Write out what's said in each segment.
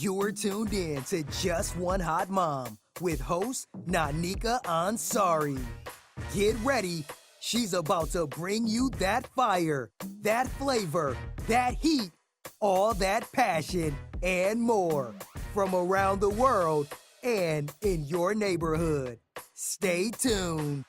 You're tuned in to Just One Hot Mom with host Nanika Ansari. Get ready. She's about to bring you that fire, that flavor, that heat, all that passion, and more from around the world and in your neighborhood. Stay tuned.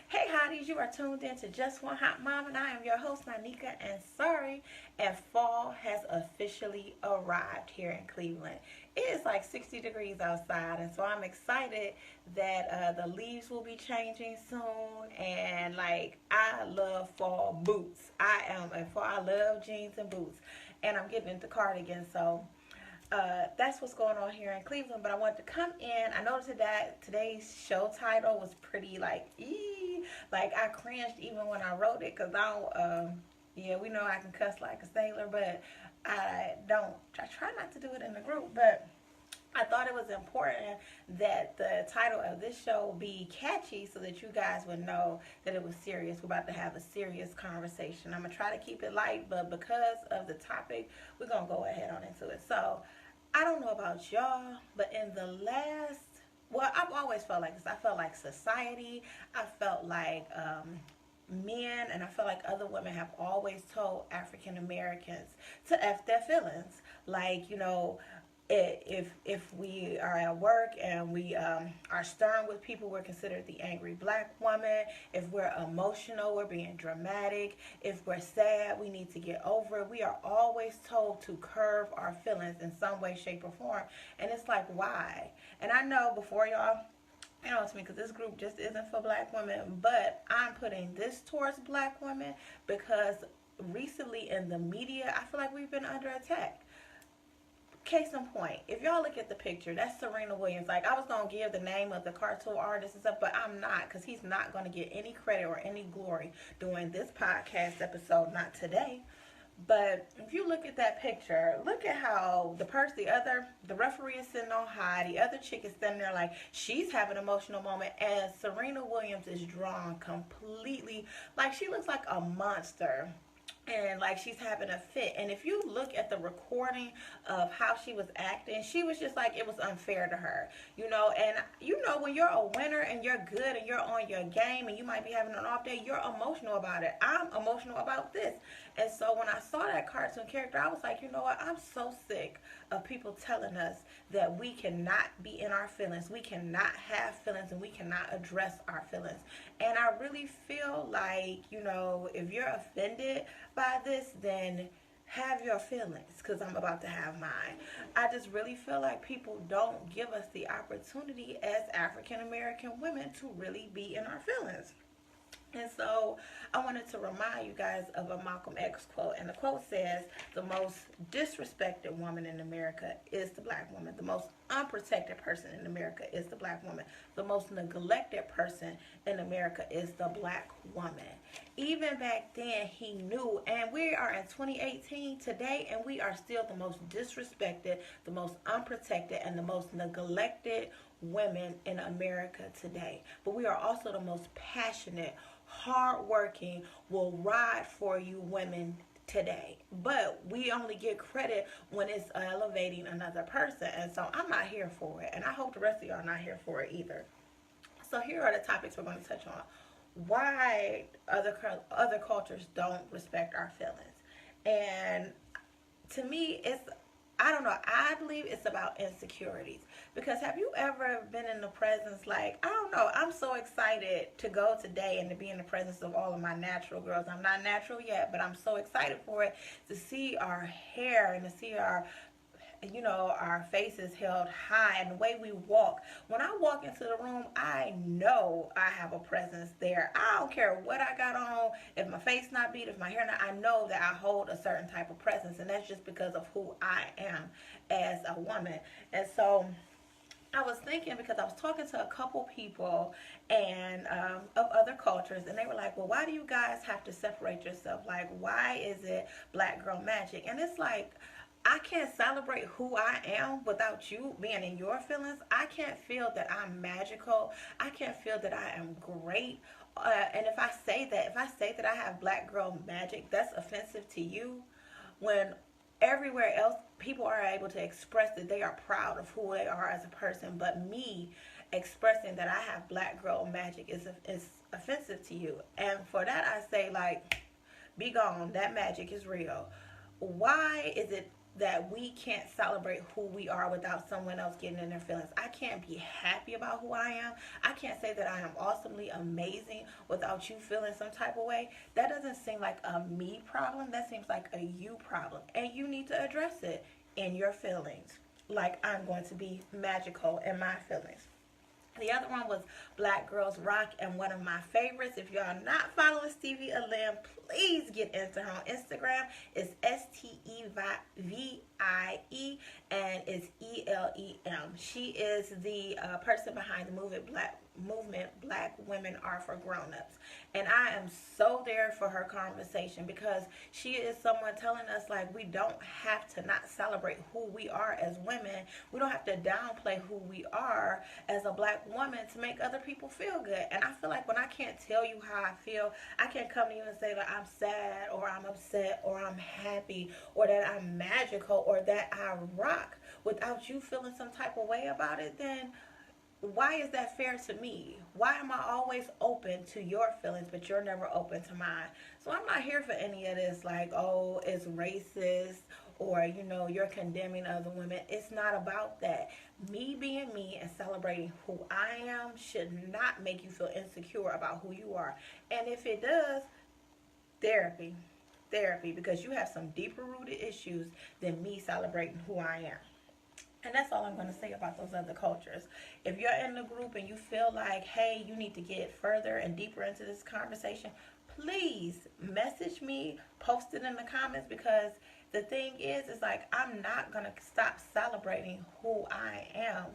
Hey hotties, you are tuned in to Just One Hot Mom, and I am your host Nanika Ansari, and fall has officially arrived here in Cleveland. It is like 60 degrees outside, and so I'm excited that the leaves will be changing soon, and like I love fall boots. I love jeans and boots, and I'm getting into cardigans, so that's what's going on here in Cleveland. But I wanted to come in. I noticed that today's show title was pretty like, like I cringed even when I wrote it because I don't. Yeah, we know I can cuss like a sailor, but I don't. I try not to do it in the group, but I thought it was important that the title of this show be catchy so that you guys would know that it was serious. We're about to have a serious conversation. I'm going to try to keep it light, but because of the topic, we're going to go ahead on into it. So, I don't know about y'all, but in the last, well, I've always felt like this. I felt like society, I felt like men, and I feel like other women have always told African Americans to F their feelings. Like, if we are at work and we are stern with people, we're considered the angry black woman. If we're emotional, we're being dramatic. If we're sad, we need to get over it. We are always told to curb our feelings in some way, shape, or form. And it's like, why? And I know before y'all, to me, because this group just isn't for black women, but I'm putting this towards black women because recently in the media, I feel like we've been under attack. Case in point, if y'all look at the picture, that's Serena Williams. Like, I was going to give the name of the cartoon artist and stuff, but I'm not, because he's not going to get any credit or any glory doing this podcast episode, not today. But if you look at that picture, look at how the referee is sitting on high, the other chick is standing there like she's having an emotional moment, and Serena Williams is drawn completely, like she looks like a monster, and like she's having a fit. And if you look at the recording of how she was acting, she was just like, it was unfair to her, and when you're a winner and you're good and you're on your game and you might be having an off day, you're emotional about it. I'm emotional about this. And so when I saw that cartoon character, I was like, you know what, I'm so sick of people telling us that we cannot be in our feelings, we cannot have feelings, and we cannot address our feelings. And I really feel like, if you're offended by this, then have your feelings, because I'm about to have mine. I just really feel like people don't give us the opportunity as African American women to really be in our feelings. And so I wanted to remind you guys of a Malcolm X quote. And the quote says, the most disrespected woman in America is the black woman. The most unprotected person in America is the black woman. The most neglected person in America is the black woman. Even back then, he knew. And we are in 2018 today, and we are still the most disrespected, the most unprotected, and the most neglected women in America today. But we are also the most passionate, hardworking, will ride for you women today. But we only get credit when it's elevating another person. And so I'm not here for it. And I hope the rest of y'all are not here for it either. So here are the topics we're going to touch on. Why other cultures don't respect our feelings. And to me, I don't know, I believe it's about insecurities. Because have you ever been in the presence, like, I don't know, I'm so excited to go today and to be in the presence of all of my natural girls. I'm not natural yet, but I'm so excited for it, to see our hair and to see our faces held high and the way we walk. When I walk into the room, I know I have a presence there. I don't care what I got on, if my face not beat, if my hair not, I know that I hold a certain type of presence, and that's just because of who I am as a woman. And so I was thinking, because I was talking to a couple people and of other cultures, and they were like, well, why do you guys have to separate yourself? Like, why is it black girl magic? And it's like, I can't celebrate who I am without you being in your feelings. I can't feel that I'm magical. I can't feel that I am great And if I say that I have black girl magic, that's offensive to you. When everywhere else people are able to express that they are proud of who they are as a person, but me expressing that I have black girl magic is offensive to you. And for that I say, like, be gone. That magic is real. Why is it that we can't celebrate who we are without someone else getting in their feelings? I can't be happy about who I am. I can't say that I am awesomely amazing without you feeling some type of way. That doesn't seem like a me problem. That seems like a you problem. And you need to address it in your feelings. Like I'm going to be magical in my feelings. The other one was Black Girls Rock, and one of my favorites. If y'all not following Stevie Alim, please get into her on Instagram. It's STEVIE and it's ELEM. She is the person behind the movement Black Women Are for Grown-Ups. And I am so there for her conversation, because she is someone telling us, like, we don't have to not celebrate who we are as women. We don't have to downplay who we are as a black woman to make other people feel good. And I feel like when I can't tell you how I feel, I can't come to you and say that I'm sad or I'm upset or I'm happy or that I'm magical or that I rock without you feeling some type of way about it, then why is that fair to me? Why am I always open to your feelings, but you're never open to mine? So I'm not here for any of this, like, oh, it's racist, or, you know, you're condemning other women. It's not about that. Me being me and celebrating who I am should not make you feel insecure about who you are. And if it does, therapy, because you have some deeper rooted issues than me celebrating who I am. And that's all I'm going to say about those other cultures. If you're in the group and you feel like, hey, you need to get further and deeper into this conversation, please message me, post it in the comments, because the thing is like, I'm not going to stop celebrating who I am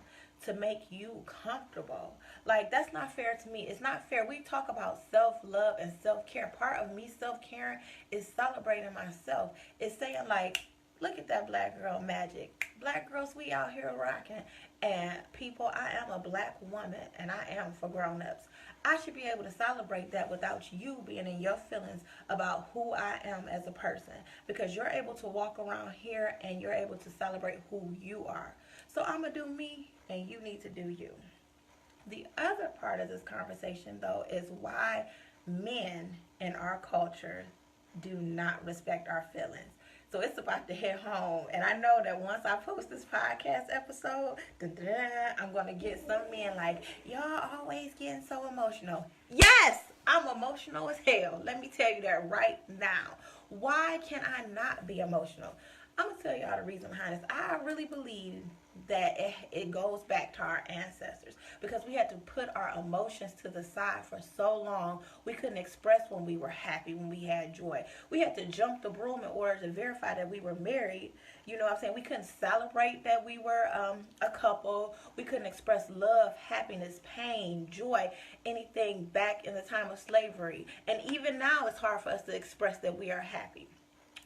to make you comfortable. Like, that's not fair to me. It's not fair. We talk about self-love and self-care. Part of me self-caring is celebrating myself. It's saying, like, look at that black girl magic. Black girls, we out here rocking. And people, I am a black woman, and I am for grown-ups. I should be able to celebrate that without you being in your feelings about who I am as a person, because you're able to walk around here and you're able to celebrate who you are. So I'm going to do me, and you need to do you. The other part of this conversation, though, is why men in our culture do not respect our feelings. So it's about to hit home. And I know that once I post this podcast episode, I'm going to get some men like, y'all always getting so emotional. Yes, I'm emotional as hell. Let me tell you that right now. Why can I not be emotional? I'm going to tell y'all the reason behind this. I really believe that it goes back to our ancestors, because we had to put our emotions to the side for so long. We couldn't express when we were happy, when we had joy. We had to jump the broom in order to verify that we were married. You know what I'm saying? We couldn't celebrate that we were a couple. We couldn't express love, happiness, pain, joy, anything back in the time of slavery. And even now it's hard for us to express that we are happy.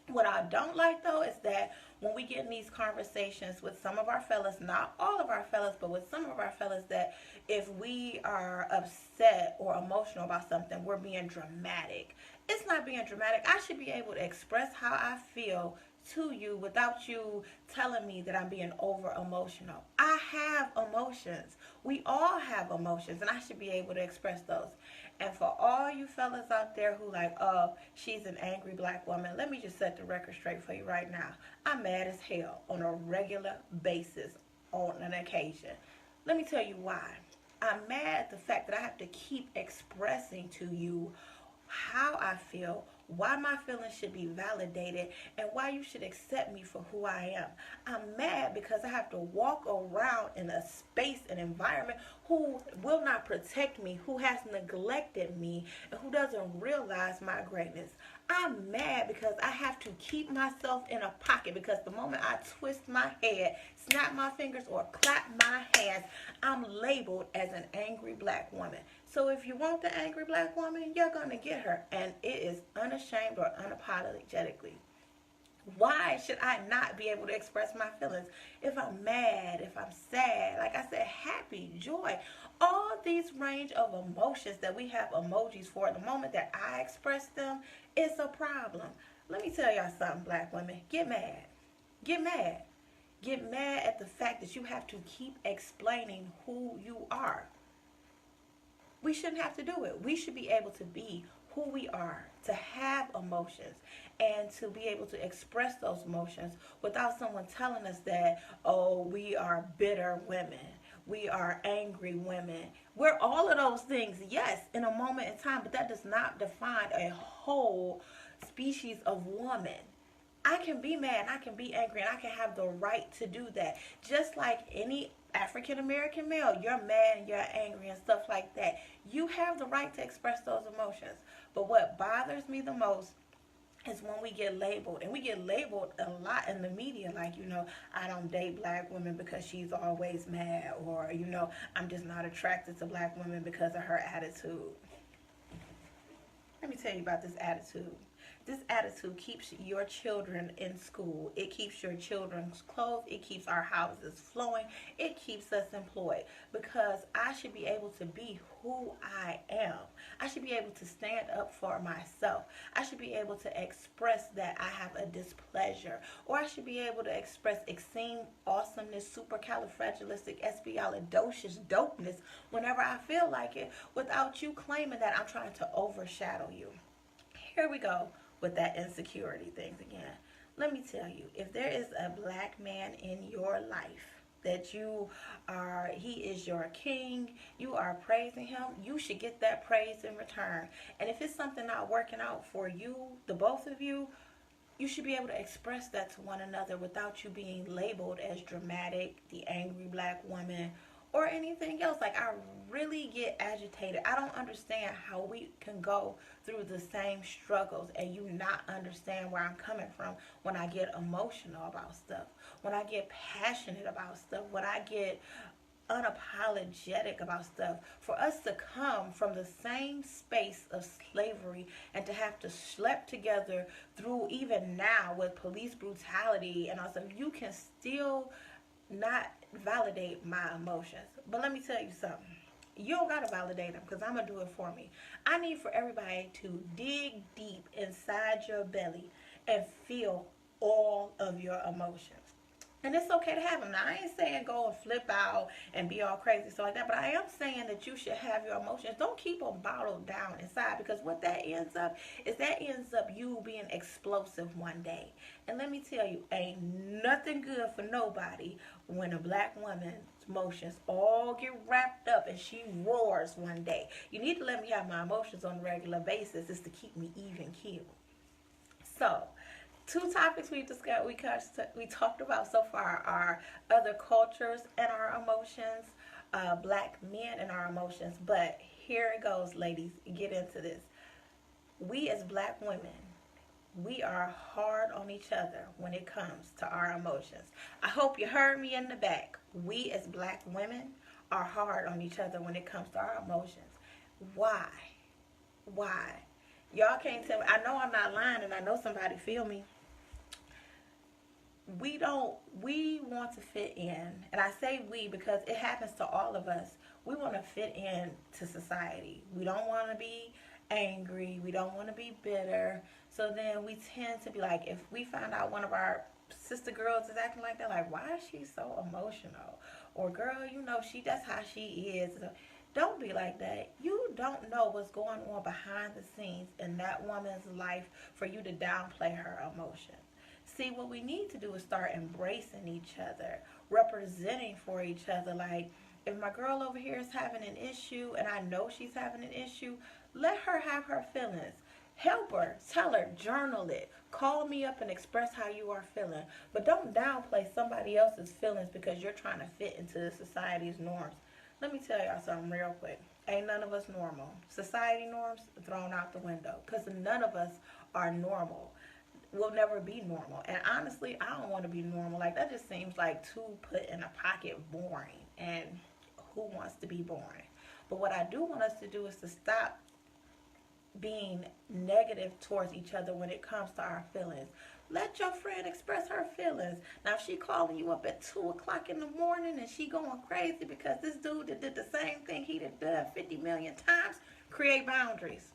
What I don't like, though, is that when we get in these conversations with some of our fellas, not all of our fellas, but with some of our fellas, that if we are upset or emotional about something, we're being dramatic. It's not being dramatic. I should be able to express how I feel to you without you telling me that I'm being over emotional. I have emotions. We all have emotions, and I should be able to express those. And for all you fellas out there who like, oh, she's an angry black woman, let me just set the record straight for you right now. I'm mad as hell on a regular basis on an occasion. Let me tell you why. I'm mad at the fact that I have to keep expressing to you how I feel, why my feelings should be validated, and why you should accept me for who I am. I'm mad because I have to walk around in a space and environment who will not protect me, who has neglected me, and who doesn't realize my greatness. I'm mad because I have to keep myself in a pocket, because the moment I twist my head, snap my fingers, or clap my hands, I'm labeled as an angry black woman. So if you want the angry black woman, you're going to get her. And it is unashamed or unapologetically. Why should I not be able to express my feelings? If I'm mad, if I'm sad, like I said, happy, joy, all these range of emotions that we have emojis for, the moment that I express them, it's a problem. Let me tell y'all something, black women. Get mad. Get mad. Get mad at the fact that you have to keep explaining who you are. We shouldn't have to do it. We should be able to be who we are, to have emotions, and to be able to express those emotions without someone telling us that, oh, we are bitter women. We are angry women. We're all of those things, yes, in a moment in time, but that does not define a whole species of woman. I can be mad, I can be angry, and I can have the right to do that. Just like any African American male, you're mad and you're angry and stuff like that. You have the right to express those emotions. But what bothers me the most is when we get labeled, and we get labeled a lot in the media, like, I don't date black women because she's always mad, or, I'm just not attracted to black women because of her attitude. Let me tell you about this attitude. This attitude keeps your children in school. It keeps your children's clothes. It keeps our houses flowing. It keeps us employed, because I should be able to be who I am. I should be able to stand up for myself. I should be able to express that I have a displeasure, or I should be able to express extreme awesomeness, supercalifragilisticexpialidocious dopeness whenever I feel like it, without you claiming that I'm trying to overshadow you. Here we go with that insecurity things again. Let me tell you, if there is a black man in your life that he is your king, you are praising him, you should get that praise in return. And if it's something not working out for you, the both of you, you should be able to express that to one another without you being labeled as dramatic, the angry black woman, or anything else. Like, I really get agitated. I don't understand how we can go through the same struggles and you not understand where I'm coming from when I get emotional about stuff, when I get passionate about stuff, when I get unapologetic about stuff. For us to come from the same space of slavery and to have to schlep together through, even now with police brutality and all stuff, you can still not validate my emotions. But let me tell you something. You don't gotta validate them, because I'm gonna do it for me. I need for everybody to dig deep inside your belly and feel all of your emotions. And it's okay to have them. Now, I ain't saying go and flip out and be all crazy, stuff like that. But I am saying that you should have your emotions. Don't keep them bottled down inside, because what that ends up is you being explosive one day. And let me tell you, ain't nothing good for nobody when a black woman's emotions all get wrapped up and she roars one day. You need to let me have my emotions on a regular basis. It's to keep me even keeled. So, two topics we discussed, we talked about so far are other cultures and our emotions, black men and our emotions. But here it goes, ladies. Get into this. We as black women, we are hard on each other when it comes to our emotions. I hope you heard me in the back. We as black women are hard on each other when it comes to our emotions. Why? Why? Y'all can't tell me. I know I'm not lying, and I know somebody feel me. We want to fit in, and I say we because it happens to all of us. We want to fit in to society. We don't want to be angry. We don't want to be bitter. So then we tend to be like, if we find out one of our sister girls is acting like that, like, why is she so emotional? Or, girl, that's how she is. Don't be like that. You don't know what's going on behind the scenes in that woman's life for you to downplay her emotions. See, what we need to do is start embracing each other, representing for each other. Like, if my girl over here is having an issue and I know she's having an issue, let her have her feelings. Help her, tell her, journal it. Call me up and express how you are feeling. But don't downplay somebody else's feelings because you're trying to fit into society's norms. Let me tell y'all something real quick. Ain't none of us normal. Society norms thrown out the window, because none of us are normal. We'll never be normal. And honestly, I don't want to be normal. Like, that just seems like too put in a pocket boring. And who wants to be boring? But what I do want us to do is to stop being negative towards each other when it comes to our feelings. Let your friend express her feelings. Now, if she calling you up at 2 o'clock in the morning and she going crazy because this dude that did the same thing he done 50 million times, create boundaries.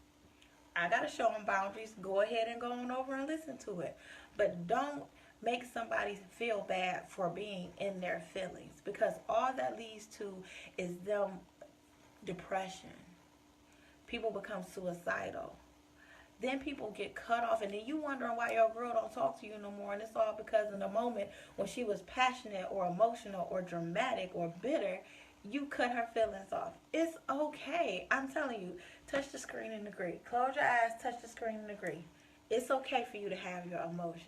I got to show them boundaries. Go ahead and go on over and listen to it. But don't make somebody feel bad for being in their feelings, because all that leads to is them depression. People become suicidal. Then people get cut off, and then you wondering why your girl don't talk to you no more, and it's all because in the moment when she was passionate or emotional or dramatic or bitter, you cut her feelings off. It's okay. I'm telling you, touch the screen and agree. Close your eyes, touch the screen and agree. It's okay for you to have your emotions.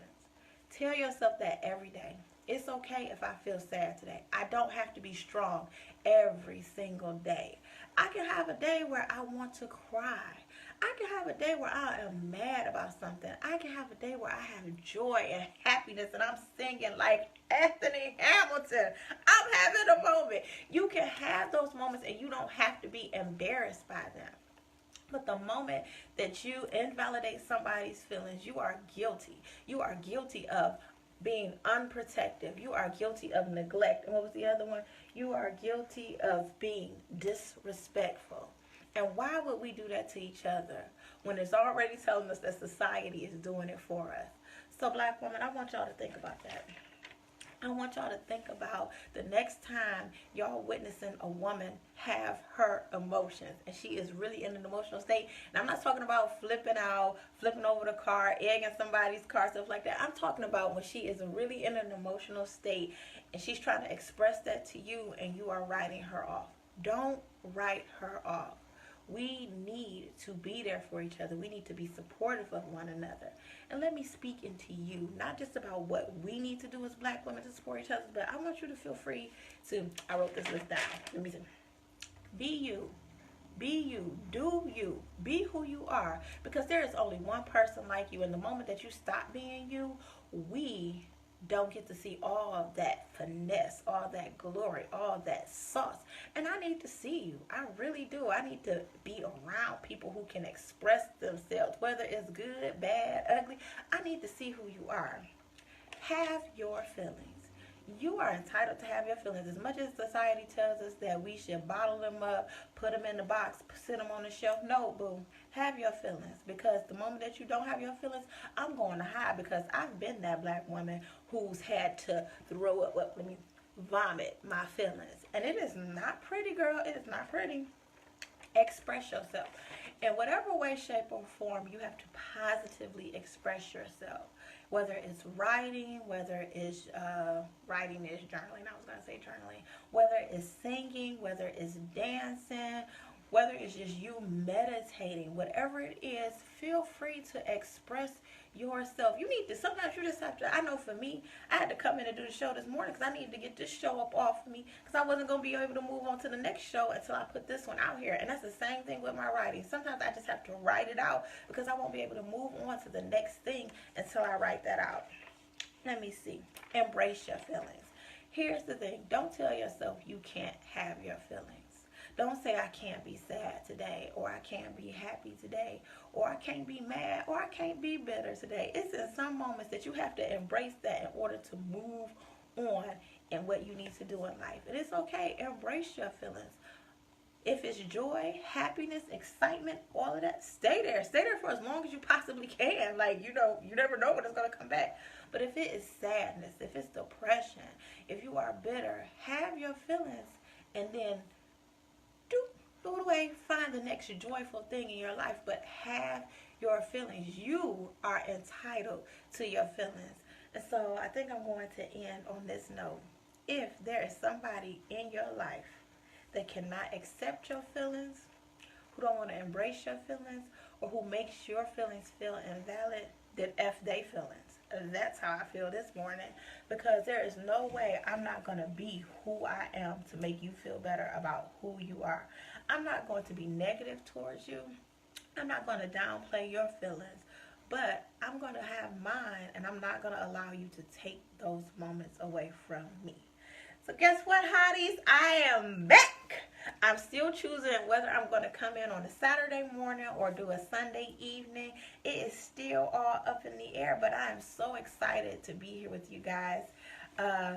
Tell yourself that every day. It's okay if I feel sad today. I don't have to be strong every single day. I can have a day where I want to cry. I can have a day where I am mad about something. I can have a day where I have joy and happiness and I'm singing like Anthony Hamilton. I'm having a moment. You can have those moments and you don't have to be embarrassed by them. But the moment that you invalidate somebody's feelings, you are guilty. You are guilty of being unprotective. You are guilty of neglect. And what was the other one? You are guilty of being disrespectful. And why would we do that to each other when it's already telling us that society is doing it for us? So, black women, I want y'all to think about that. I want y'all to think about the next time y'all witnessing a woman have her emotions and she is really in an emotional state. And I'm not talking about flipping out, flipping over the car, egging somebody's car, stuff like that. I'm talking about when she is really in an emotional state and she's trying to express that to you and you are writing her off. Don't write her off. We need to be there for each other. We need to be supportive of one another. And let me speak into you, not just about what we need to do as black women to support each other, but I want you to feel free to, I wrote this list down. Let me see. Be you. Be you. Do you. Be who you are. Because there is only one person like you. And the moment that you stop being you, we don't get to see all of that finesse, all that glory, all that sauce. And I need to see you. I really do. I need to be around people who can express themselves, whether it's good, bad, ugly. I need to see who you are. Have your feelings. You are entitled to have your feelings. As much as society tells us that we should bottle them up, put them in the box, sit them on the shelf. No, boo. Have your feelings. Because the moment that you don't have your feelings, I'm going to hide. Because I've been that black woman who's had to throw up, vomit my feelings. And it is not pretty, girl. It is not pretty. Express yourself. In whatever way, shape, or form, you have to positively express yourself. Whether it's writing, whether it's writing is journaling, I was going to say journaling, whether it's singing, whether it's dancing, whether it's just you meditating, whatever it is, feel free to express yourself. You need to, sometimes you just have to, I know for me, I had to come in and do the show this morning because I needed to get this show up off me because I wasn't going to be able to move on to the next show until I put this one out here. And that's the same thing with my writing. Sometimes I just have to write it out because I won't be able to move on to the next thing until I write that out. Let me see. Embrace your feelings. Here's the thing. Don't tell yourself you can't have your feelings. Don't say I can't be sad today, or I can't be happy today, or I can't be mad, or I can't be bitter today. It's in some moments that you have to embrace that in order to move on in what you need to do in life. And it's okay. Embrace your feelings. If it's joy, happiness, excitement, all of that, stay there. Stay there for as long as you possibly can. Like, you never know when it's going to come back. But if it is sadness, if it's depression, if you are bitter, have your feelings and then throw it away, find the next joyful thing in your life, but have your feelings. You are entitled to your feelings. And so I think I'm going to end on this note. If there is somebody in your life that cannot accept your feelings, who don't want to embrace your feelings, or who makes your feelings feel invalid, then F they feelings. That's how I feel this morning, because there is no way I'm not going to be who I am to make you feel better about who you are. I'm not going to be negative towards you. I'm not going to downplay your feelings, but I'm going to have mine, and I'm not going to allow you to take those moments away from me. So guess what, hotties? I am back. I'm still choosing whether I'm going to come in on a Saturday morning or do a Sunday evening. It is still all up in the air, but I am so excited to be here with you guys. Uh,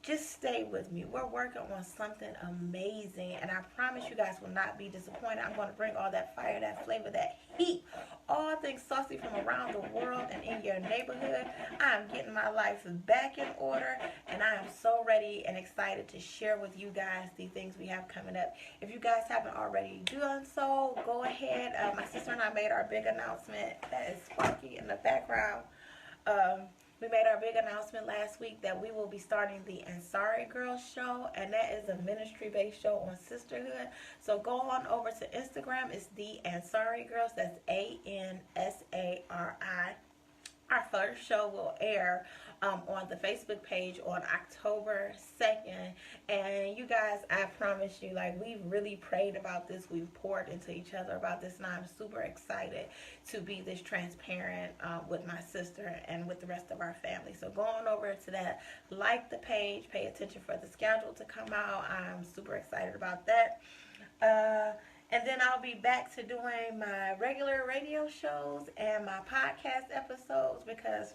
just stay with me. We're working on something amazing, and I promise you guys will not be disappointed. I'm going to bring all that fire, that flavor, that heat, all things saucy from around the world and in your neighborhood. I'm getting my life back in order, and I am so ready and excited to share with you guys the things we have coming up. If you guys haven't already done so, go ahead. My sister and I made our big announcement. That is Sparky in the background. We made our big announcement last week that we will be starting the Ansari Girls show, and that is a ministry-based show on sisterhood. So go on over to Instagram. It's the Ansari Girls. That's Ansari. Our first show will air on the Facebook page on October 2nd. And you guys, I promise you, like, we've really prayed about this. We've poured into each other about this, and I'm super excited to be this transparent with my sister and with the rest of our family. So go on over to that, like the page, pay attention for the schedule to come out. I'm super excited about that. And then I'll be back to doing my regular radio shows and my podcast episodes because,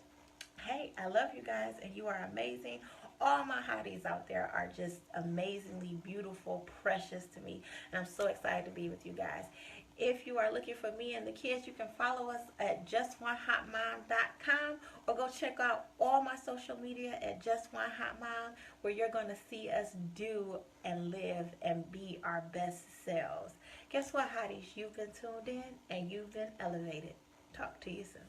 hey, I love you guys and you are amazing. All my hotties out there are just amazingly beautiful, precious to me. And I'm so excited to be with you guys. If you are looking for me and the kids, you can follow us at justoneHotMom.com or go check out all my social media at JustOneHotMom, where you're going to see us do and live and be our best selves. Guess what, hotties? You've been tuned in and you've been elevated. Talk to you soon.